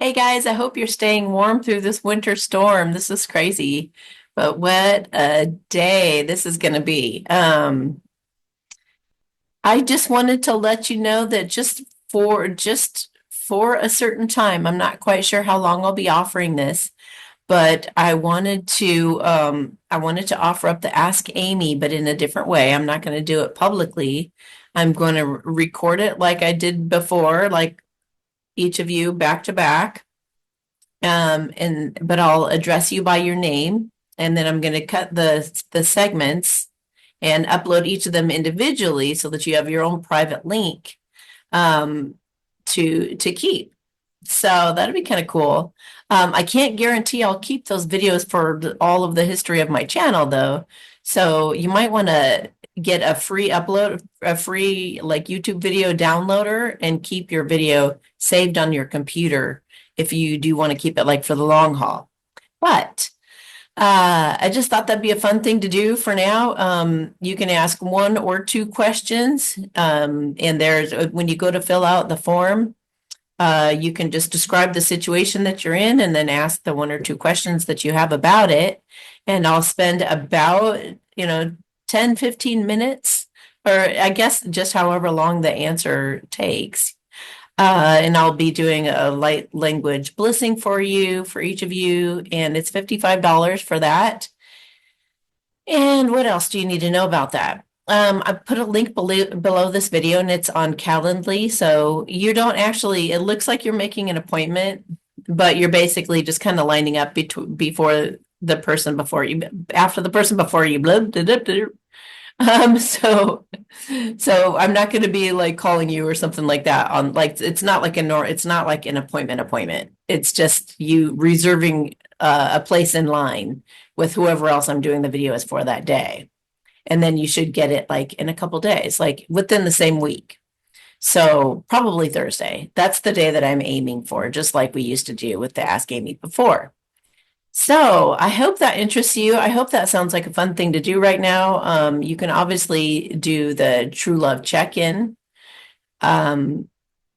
Hey guys, I hope you're staying warm through this winter storm. This is crazy, but what a day this is going to be. I just wanted to let you know that just for a certain time, I'm not quite sure how long I'll be offering this, but I wanted to offer up the Ask Amy, but in a different way. I'm not going to do it publicly. I'm going to record it like I did before, like each of you back to back. But I'll address you by your name, and then I'm going to cut the segments and upload each of them individually so that you have your own private link um, to keep. So that'd be kind of cool. I can't guarantee I'll keep those videos for all of the history of my channel, though. So you might want to get a free upload, a free like YouTube video downloader, and keep your video saved on your computer if you do want to keep it like for the long haul. But I just thought that'd be a fun thing to do for now. You can ask one or two questions, and there's when you go to fill out the form, you can just describe the situation that you're in and then ask the one or two questions that you have about it. And I'll spend about, 10, 15 minutes, or I guess just however long the answer takes. And I'll be doing a light language blessing for you, for each of you, and it's $55 for that. And what else do you need to know about that? I put a link below this video and it's on Calendly. So you don't actually, it looks like you're making an appointment, but you're basically just kind of lining up before the person before you, after the person before you. Blah, blah, blah, blah. Um, so, so I'm not going to be like calling you or something like that on like, it's not like an appointment. It's just you reserving a place in line with whoever else I'm doing the video is for that day. And then you should get it like in a couple days, like within the same week. So probably Thursday. That's the day that I'm aiming for, just like we used to do with the Ask Amy before. So I hope that interests you. I hope that sounds like a fun thing to do right now. You can obviously do the True Love check-in. Um,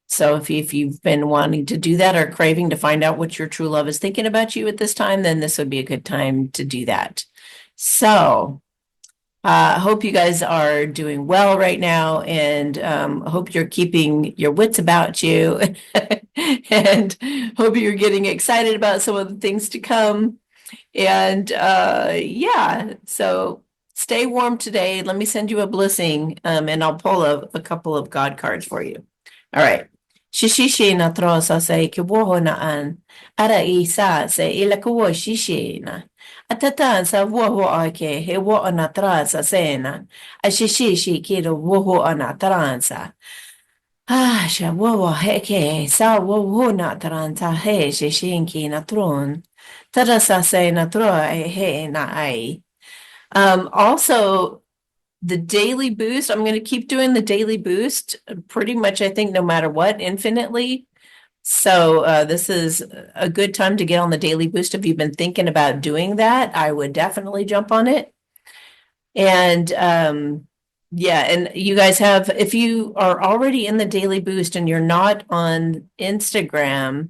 so if you've been wanting to do that or craving to find out what your true love is thinking about you at this time, then this would be a good time to do that. So I hope you guys are doing well right now, and hope you're keeping your wits about you and hope you're getting excited about some of the things to come. And yeah, so stay warm today. Let me send you a blessing, and I'll pull a couple of God cards for you. All right. Shishishi na trosa se kiwoho na an. Ara isa se ila kuwo shishi na. Atatan sa woho ake he wo na trasa sena. A shishishi kiro woho na transa. Ah, sha wowo heke sa woho na transa he shishinki na tron. Tarasa se na tro he na ai. Also, the daily boost, I'm going to keep doing the daily boost pretty much, I think, no matter what, infinitely. So this is a good time to get on the daily boost. If you've been thinking about doing that, I would definitely jump on it. And yeah, and you guys have, if you are already in the daily boost and you're not on Instagram,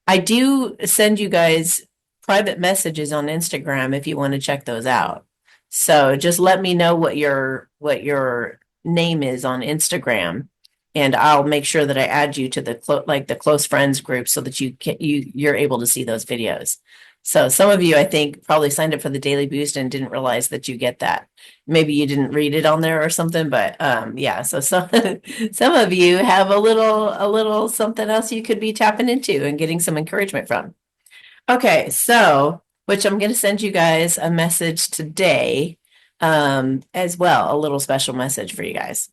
I do send you guys private messages on Instagram if you want to check those out. So just let me know what your name is on Instagram, and I'll make sure that I add you to the close friends group so that you're able to see those videos. So some of you, I think, probably signed up for the Daily Boost and didn't realize that you get that. Maybe you didn't read it on there or something, but yeah. So some of you have a little something else you could be tapping into and getting some encouragement from. Okay, so which I'm going to send you guys a message today, as well, a little special message for you guys.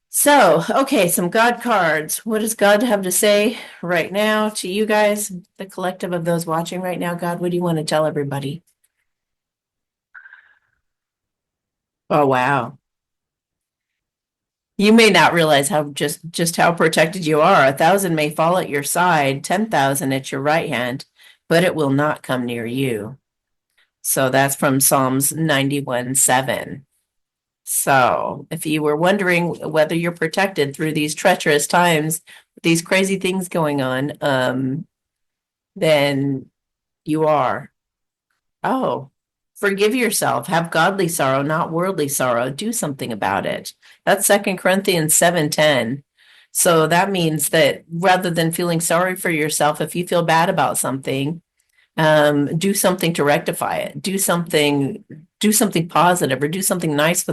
So, okay, some God cards. What does God have to say right now to you guys, the collective of those watching right now? God, what do you want to tell everybody? Oh, wow. You may not realize how just how protected you are. 1,000 may fall at your side, 10,000 at your right hand, but it will not come near you. So that's from Psalms 91:7. So if you were wondering whether you're protected through these treacherous times, these crazy things going on, then you are. Oh, forgive yourself. Have godly sorrow, not worldly sorrow. Do something about it. That's Second Corinthians 7:10. So that means that rather than feeling sorry for yourself, if you feel bad about something, do something to rectify it. Do something positive, or do something nice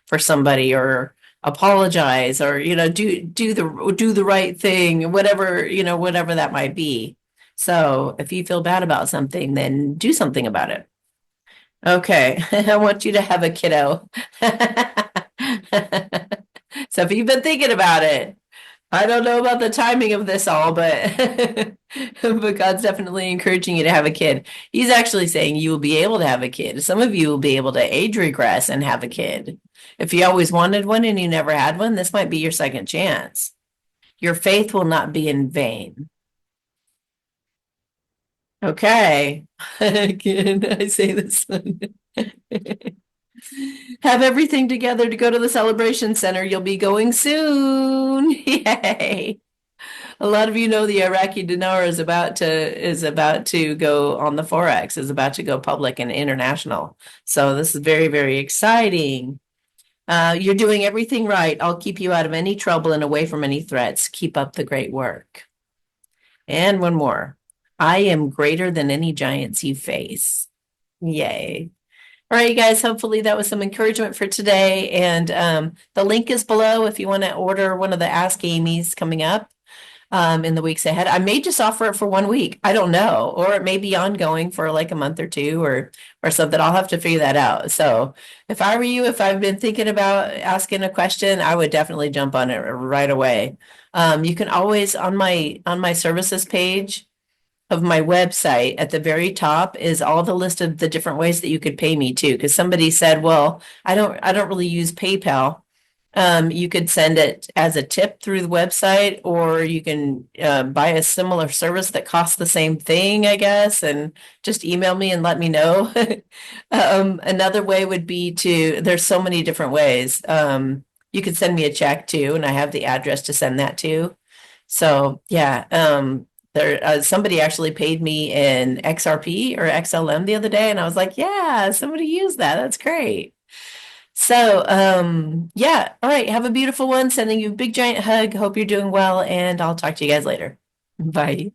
for somebody, or apologize, or do the right thing, whatever, whatever that might be. So if you feel bad about something, then do something about it. Okay, I want you to have a kiddo. So if you've been thinking about it, I don't know about the timing of this all, but but God's definitely encouraging you to have a kid. He's actually saying you will be able to have a kid. Some of you will be able to age regress and have a kid. If you always wanted one and you never had one, this might be your second chance. Your faith will not be in vain. Okay. Again, I say this one. Have everything together to go to the celebration center. You'll be going soon. Yay. A lot of you know the Iraqi dinar is about to go on the Forex, is about to go public and international. So this is very, very exciting. You're doing everything right. I'll keep you out of any trouble and away from any threats. Keep up the great work. And one more. I am greater than any giants you face. Yay. All right, you guys, hopefully that was some encouragement for today. And the link is below if you want to order one of the Ask Amy's coming up in the weeks ahead. I may just offer it for 1 week. I don't know. Or it may be ongoing for like a month or two, or something. I'll have to figure that out. So if I were you, if I've been thinking about asking a question, I would definitely jump on it right away. You can always on my services page of my website at the very top is all the list of the different ways that you could pay me too. Because somebody said, well, I don't really use PayPal. You could send it as a tip through the website, or you can buy a similar service that costs the same thing, I guess, and just email me and let me know. Another way would be there's so many different ways. You could send me a check too, and I have the address to send that to. So yeah, somebody actually paid me in XRP or XLM the other day, and I was like, yeah, somebody used that. That's great. So, yeah. All right. Have a beautiful one. Sending you a big giant hug. Hope you're doing well, and I'll talk to you guys later. Bye.